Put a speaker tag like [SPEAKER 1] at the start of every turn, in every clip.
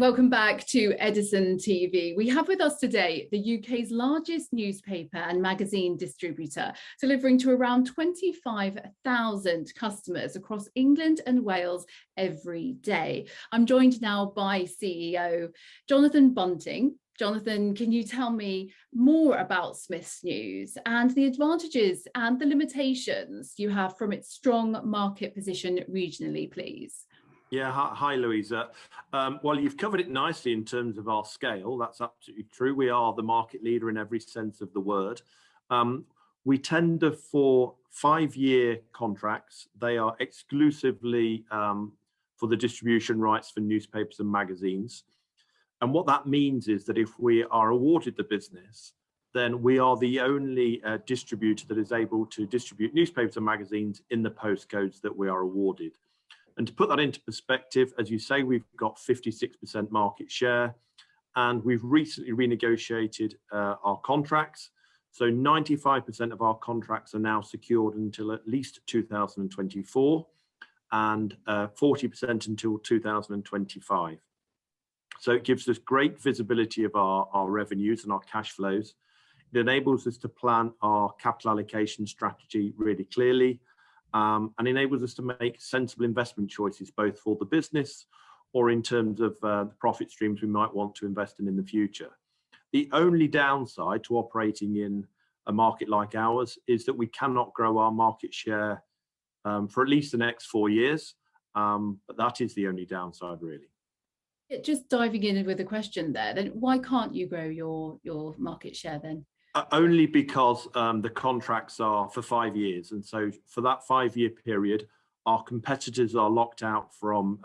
[SPEAKER 1] Welcome back to Edison TV. We have with us today the UK's largest newspaper and magazine distributor, delivering to around 25,000 customers across England and Wales every day. I'm joined now by CEO Jonathan Bunting. Jonathan, can you tell me more about Smiths News and the advantages and the limitations you have from its strong market position regionally, please?
[SPEAKER 2] Yeah, hi Louisa. Well, you've covered it nicely in terms of our scale. That's absolutely true. We are the market leader in every sense of the word. We tender for 5-year contracts. They are exclusively for the distribution rights for newspapers and magazines. And what that means is that if we are awarded the business, then we are the only distributor that is able to distribute newspapers and magazines in the postcodes that we are awarded. And to put that into perspective, as you say, we've got 56% market share, and we've recently renegotiated our contracts. So 95% of our contracts are now secured until at least 2024 and 40% until 2025. So it gives us great visibility of our revenues and our cash flows. It enables us to plan our capital allocation strategy really clearly. And enables us to make sensible investment choices, both for the business or in terms of the profit streams we might want to invest in the future. The only downside to operating in a market like ours is that we cannot grow our market share for at least the next 4 years. But that is the only downside, really.
[SPEAKER 1] Just diving in with a question there, then why can't you grow your market share then?
[SPEAKER 2] Only because the contracts are for 5 years. And so for that 5-year period, our competitors are locked out from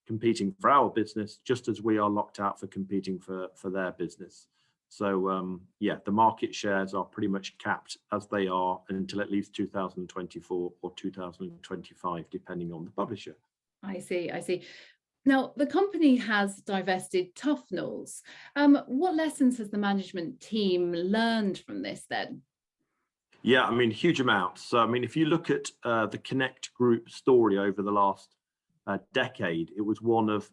[SPEAKER 2] competing for our business, just as we are locked out for competing for their business. So yeah, the market shares are pretty much capped as they are until at least 2024 or 2025, depending on the publisher.
[SPEAKER 1] I see. Now, the company has divested Tuffnells. What lessons has the management team learned from this then?
[SPEAKER 2] Yeah, I mean, huge amounts. So, I mean, if you look at the Connect Group story over the last decade, it was one of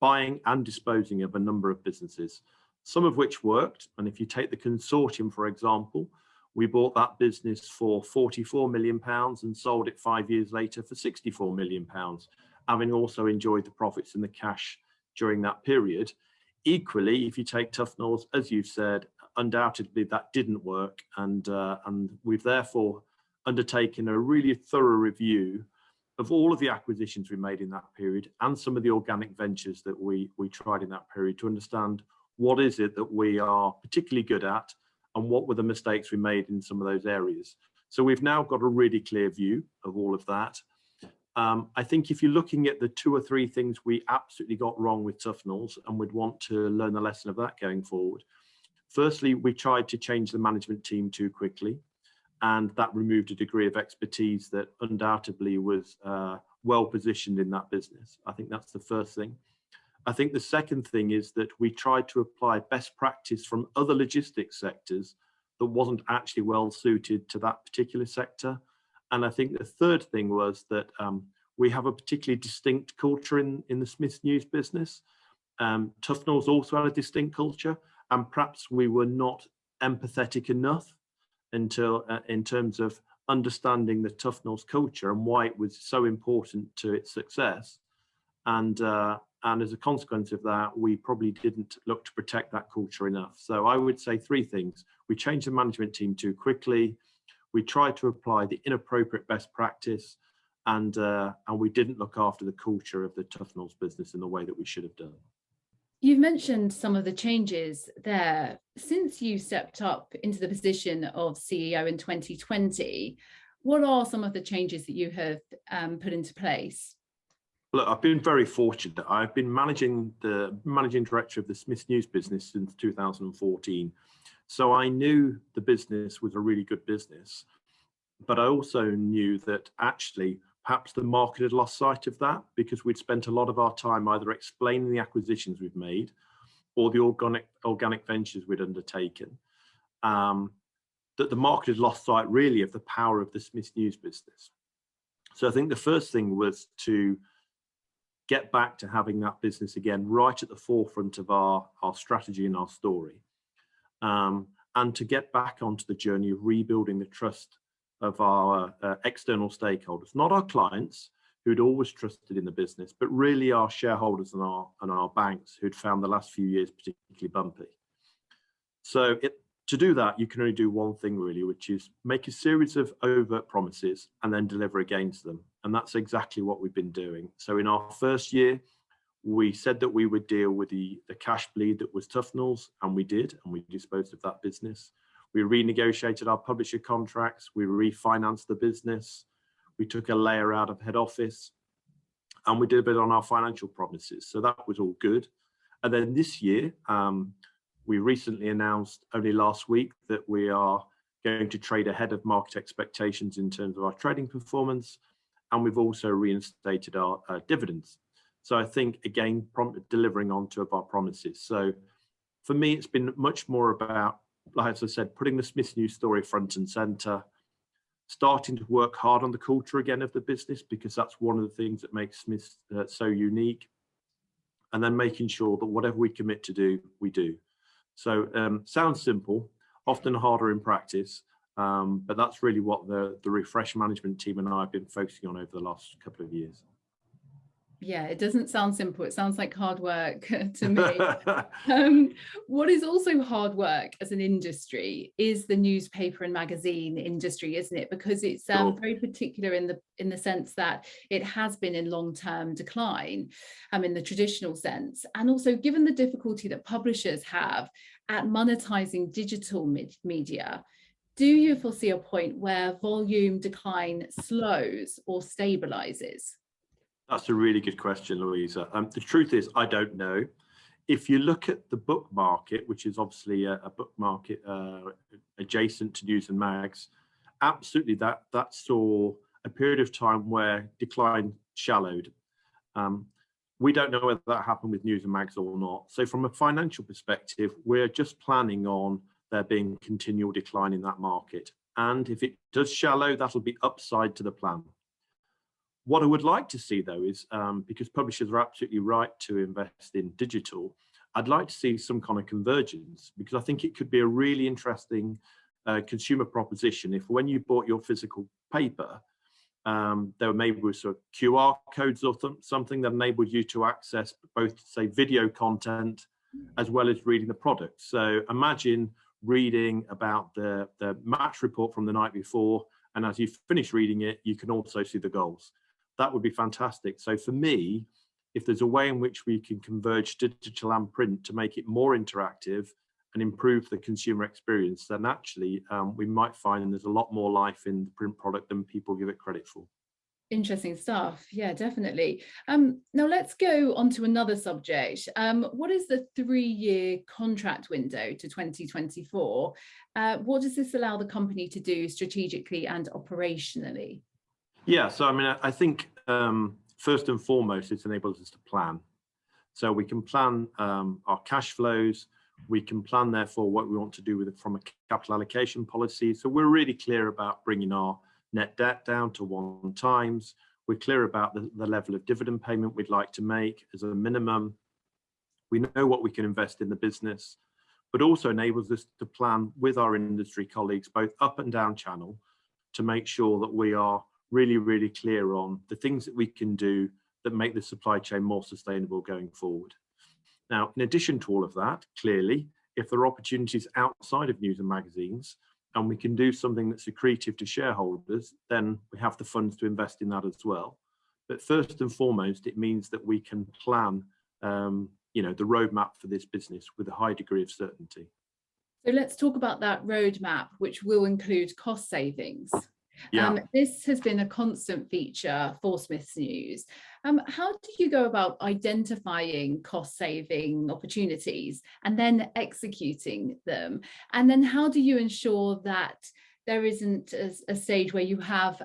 [SPEAKER 2] buying and disposing of a number of businesses, some of which worked. And if you take the consortium, for example, we bought that business for £44 million and sold it 5 years later for £64 million. Having also enjoyed the profits and the cash during that period. Equally, if you take Tuffnells, as you've said, undoubtedly that didn't work, and we've therefore undertaken a really thorough review of all of the acquisitions we made in that period and some of the organic ventures that we tried in that period to understand what is it that we are particularly good at and what were the mistakes we made in some of those areas. So we've now got a really clear view of all of that. I think if you're looking at the 2 or 3 things we absolutely got wrong with Tuffnells and would want to learn the lesson of that going forward. Firstly, we tried to change the management team too quickly, and that removed a degree of expertise that undoubtedly was well positioned in that business. I think that's the first thing. I think the second thing is that we tried to apply best practice from other logistics sectors that wasn't actually well suited to that particular sector. And I think the third thing was that we have a particularly distinct culture in the Smiths News business. Tuffnells also had a distinct culture, and perhaps we were not empathetic enough until in terms of understanding the Tuffnells culture and why it was so important to its success. And as a consequence of that, we probably didn't look to protect that culture enough. So I would say 3 things. We changed the management team too quickly. We tried to apply the inappropriate best practice, and we didn't look after the culture of the Tuffnells business in the way that we should have done.
[SPEAKER 1] You've mentioned some of the changes there. Since you stepped up into the position of CEO in 2020, what are some of the changes that you have put into place?
[SPEAKER 2] Look, I've been very fortunate. I've been managing director of the Smiths News business since 2014. So I knew the business was a really good business, but I also knew that actually perhaps the market had lost sight of that because we'd spent a lot of our time either explaining the acquisitions we've made or the organic ventures we'd undertaken, that the market had lost sight really of the power of the Smiths News business. So I think the first thing was to get back to having that business again right at the forefront of our strategy and our story, and to get back onto the journey of rebuilding the trust of our external stakeholders, not our clients who'd always trusted in the business, but really our shareholders and our banks who'd found the last few years particularly bumpy. So to do that, you can only do one thing really, which is make a series of overt promises and then deliver against them. And that's exactly what we've been doing. So in our first year, we said that we would deal with the cash bleed that was Tuffnells, and we did, and we disposed of that business. We renegotiated our publisher contracts, we refinanced the business, we took a layer out of head office, and we did a bit on our financial promises. So that was all good. And then this year, we recently announced only last week that we are going to trade ahead of market expectations in terms of our trading performance. And we've also reinstated our dividends. So I think, again, delivering on two of our promises. So for me, it's been much more about, like as I said, putting the Smiths News story front and center, starting to work hard on the culture again of the business, because that's one of the things that makes Smiths so unique. And then making sure that whatever we commit to do, we do. So sounds simple, often harder in practice, but that's really what the refresh management team and I have been focusing on over the last couple of years.
[SPEAKER 1] Yeah, it doesn't sound simple. It sounds like hard work to me. What is also hard work as an industry is the newspaper and magazine industry, isn't it? Because it's very particular in the sense that it has been in long-term decline, in the traditional sense. And also, given the difficulty that publishers have at monetizing digital media, do you foresee a point where volume decline slows or stabilizes?
[SPEAKER 2] That's a really good question, Louisa. The truth is, I don't know. If you look at the book market, which is obviously a book market adjacent to news and mags, absolutely that saw a period of time where decline shallowed. We don't know whether that happened with news and mags or not. So from a financial perspective, we're just planning on there being continual decline in that market. And if it does shallow, that'll be upside to the plan. What I would like to see, though, is because publishers are absolutely right to invest in digital, I'd like to see some kind of convergence, because I think it could be a really interesting consumer proposition if, when you bought your physical paper, there maybe was sort of QR codes or something that enabled you to access both, say, video content as well as reading the product. So imagine reading about the match report from the night before, and as you finish reading it, you can also see the goals. That would be fantastic. So for me, if there's a way in which we can converge digital and print to make it more interactive and improve the consumer experience, then actually we might find there's a lot more life in the print product than people give it credit for.
[SPEAKER 1] Interesting stuff. Yeah, definitely. Now let's go on to another subject. What is the 3-year contract window to 2024? What does this allow the company to do strategically and operationally?
[SPEAKER 2] Yeah, so I mean, I think first and foremost, it enables us to plan. So we can plan our cash flows. We can plan, therefore, what we want to do with it from a capital allocation policy. So we're really clear about bringing our net debt down to 1x. We're clear about the level of dividend payment we'd like to make as a minimum. We know what we can invest in the business, but also enables us to plan with our industry colleagues, both up and down channel, to make sure that we are really, really clear on the things that we can do that make the supply chain more sustainable going forward. Now, in addition to all of that, clearly, if there are opportunities outside of news and magazines, and we can do something that's accretive to shareholders, then we have the funds to invest in that as well. But first and foremost, it means that we can plan, the roadmap for this business with a high degree of certainty.
[SPEAKER 1] So let's talk about that roadmap, which will include cost savings.
[SPEAKER 2] Yeah.
[SPEAKER 1] This has been a constant feature for Smiths News. How do you go about identifying cost-saving opportunities and then executing them? And then how do you ensure that there isn't a stage where you have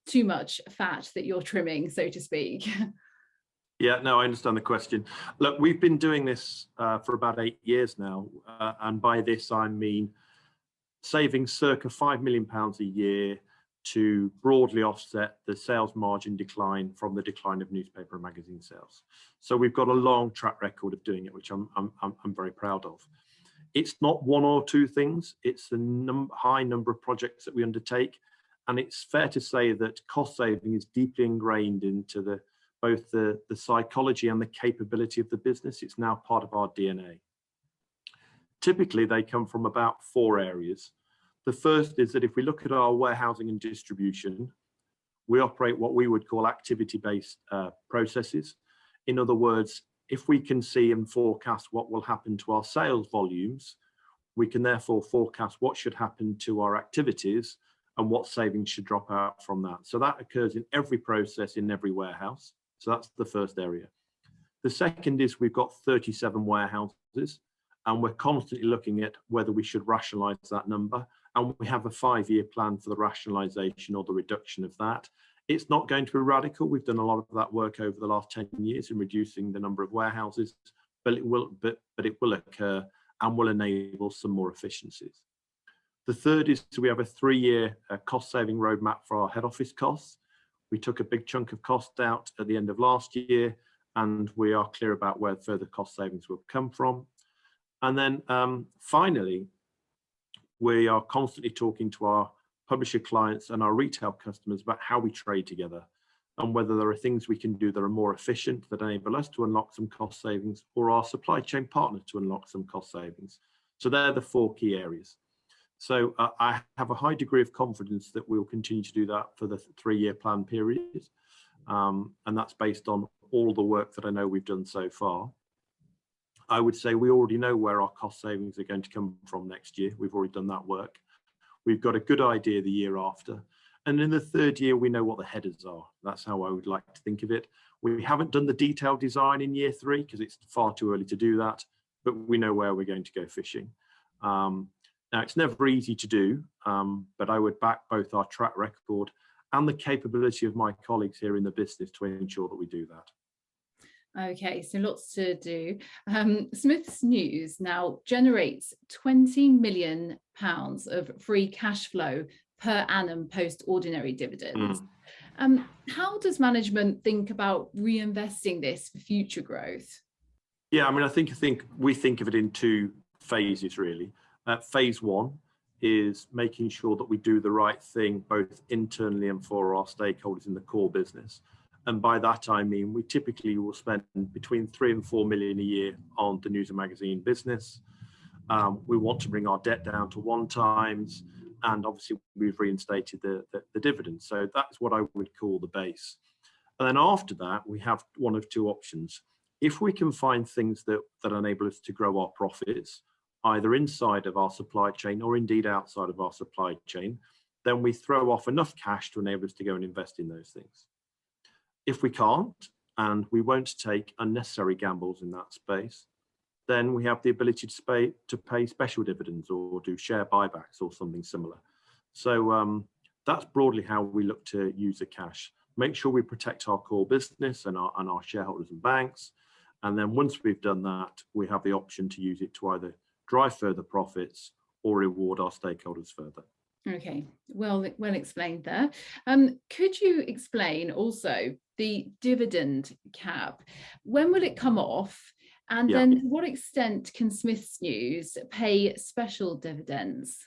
[SPEAKER 1] too much fat that you're trimming, so to speak?
[SPEAKER 2] Yeah, no, I understand the question. Look, we've been doing this for about 8 years now. And by this, I mean saving circa £5 million a year to broadly offset the sales margin decline from the decline of newspaper and magazine sales. So we've got a long track record of doing it, which I'm very proud of. It's not one or two things, it's a high number of projects that we undertake. And it's fair to say that cost saving is deeply ingrained into both the psychology and the capability of the business. It's now part of our DNA. Typically, they come from about 4 areas. The first is that if we look at our warehousing and distribution, we operate what we would call activity-based processes. In other words, if we can see and forecast what will happen to our sales volumes, we can therefore forecast what should happen to our activities and what savings should drop out from that. So that occurs in every process in every warehouse. So that's the first area. The second is we've got 37 warehouses, and we're constantly looking at whether we should rationalize that number. And we have a 5-year plan for the rationalization or the reduction of that. It's not going to be radical. We've done a lot of that work over the last 10 years in reducing the number of warehouses, but it will occur and will enable some more efficiencies. The third is we have a 3-year cost-saving roadmap for our head office costs. We took a big chunk of cost out at the end of last year, and we are clear about where further cost savings will come from. And then finally, we are constantly talking to our publisher clients and our retail customers about how we trade together and whether there are things we can do that are more efficient that enable us to unlock some cost savings, or our supply chain partners to unlock some cost savings. So they're the 4 key areas. So I have a high degree of confidence that we'll continue to do that for the 3-year plan period. And that's based on all the work that I know we've done so far. I would say we already know where our cost savings are going to come from next year. We've already done that work. We've got a good idea the year after. And in the 3rd year, we know what the headers are. That's how I would like to think of it. We haven't done the detailed design in year 3 because it's far too early to do that, but we know where we're going to go fishing. Now, it's never easy to do, but I would back both our track record and the capability of my colleagues here in the business to ensure that we do that.
[SPEAKER 1] Okay, so lots to do. Smiths News now generates £20 million of free cash flow per annum post ordinary dividends. How does management think about reinvesting this for future growth?
[SPEAKER 2] Yeah, I mean, I think we think of it in 2 phases, really. Phase 1 is making sure that we do the right thing both internally and for our stakeholders in the core business. And by that, I mean, we typically will spend between 3 and 4 million a year on the news and magazine business. We want to bring our debt down to 1 times, and obviously we've reinstated the dividend. So that's what I would call the base. And then after that, we have one of 2 options. If we can find things that enable us to grow our profits, either inside of our supply chain or indeed outside of our supply chain, then we throw off enough cash to enable us to go and invest in those things. If we can't, and we won't take unnecessary gambles in that space, then we have the ability to pay special dividends or do share buybacks or something similar. So that's broadly how we look to use the cash. Make sure we protect our core business and our shareholders and banks. And then once we've done that, we have the option to use it to either drive further profits or reward our stakeholders further.
[SPEAKER 1] Okay, well explained there. Could you explain also the dividend cap? When will it come off? And then to what extent can Smiths News pay special dividends?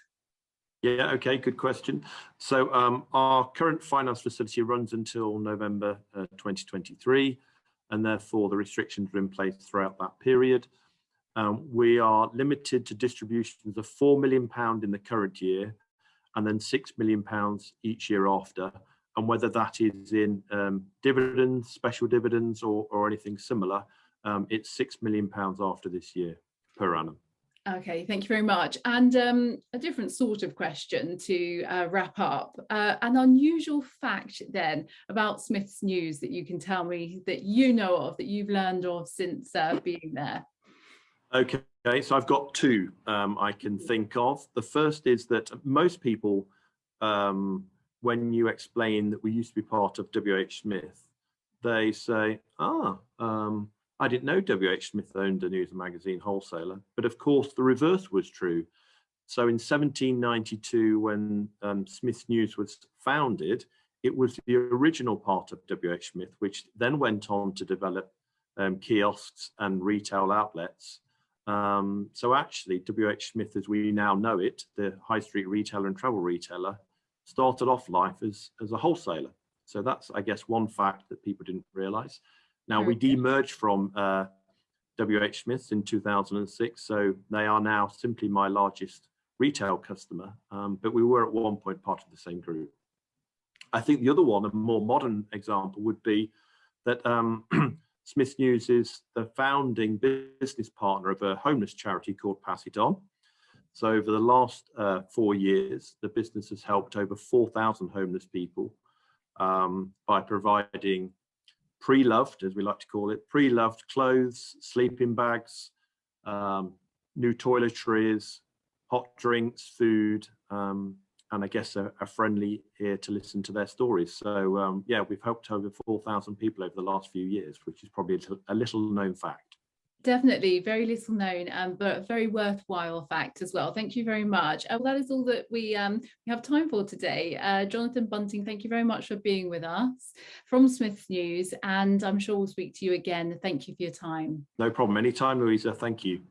[SPEAKER 2] Yeah, okay, good question. So our current finance facility runs until November 2023, and therefore the restrictions are in place throughout that period. We are limited to distributions of £4 million in the current year, and then £6 million each year after. And whether that is in dividends, special dividends, or anything similar, it's £6 million after this year per annum.
[SPEAKER 1] Okay, thank you very much. And a different sort of question to wrap up. An unusual fact then about Smiths News that you can tell me that you know of, that you've learned of since being there.
[SPEAKER 2] Okay, so I've got 2 I can think of. The first is that most people, when you explain that we used to be part of WH Smith, they say, I didn't know WH Smith owned a news and magazine wholesaler. But of course, the reverse was true. So in 1792, when Smith's News was founded, it was the original part of WH Smith, which then went on to develop kiosks and retail outlets. So actually, WH Smith, as we now know it, the high street retailer and travel retailer, started off life as a wholesaler. So that's, I guess, one fact that people didn't realize. Now, we demerged from WH Smith's in 2006, so they are now simply my largest retail customer, but we were at one point part of the same group. I think the other one, a more modern example, would be that Smith's News is the founding business partner of a homeless charity called Pass It On. So over the last 4 years, the business has helped over 4,000 homeless people by providing pre-loved, as we like to call it, pre-loved clothes, sleeping bags, new toiletries, hot drinks, food, and I guess a friendly ear to listen to their stories. So yeah, we've helped over 4,000 people over the last few years, which is probably a little known fact.
[SPEAKER 1] Definitely very little known, but a very worthwhile fact as well. Thank you very much. Well, that is all that we have time for today. Jonathan Bunting, thank you very much for being with us from Smith's News, and I'm sure we'll speak to you again. Thank you for your time.
[SPEAKER 2] No problem. Anytime, Louisa. Thank you.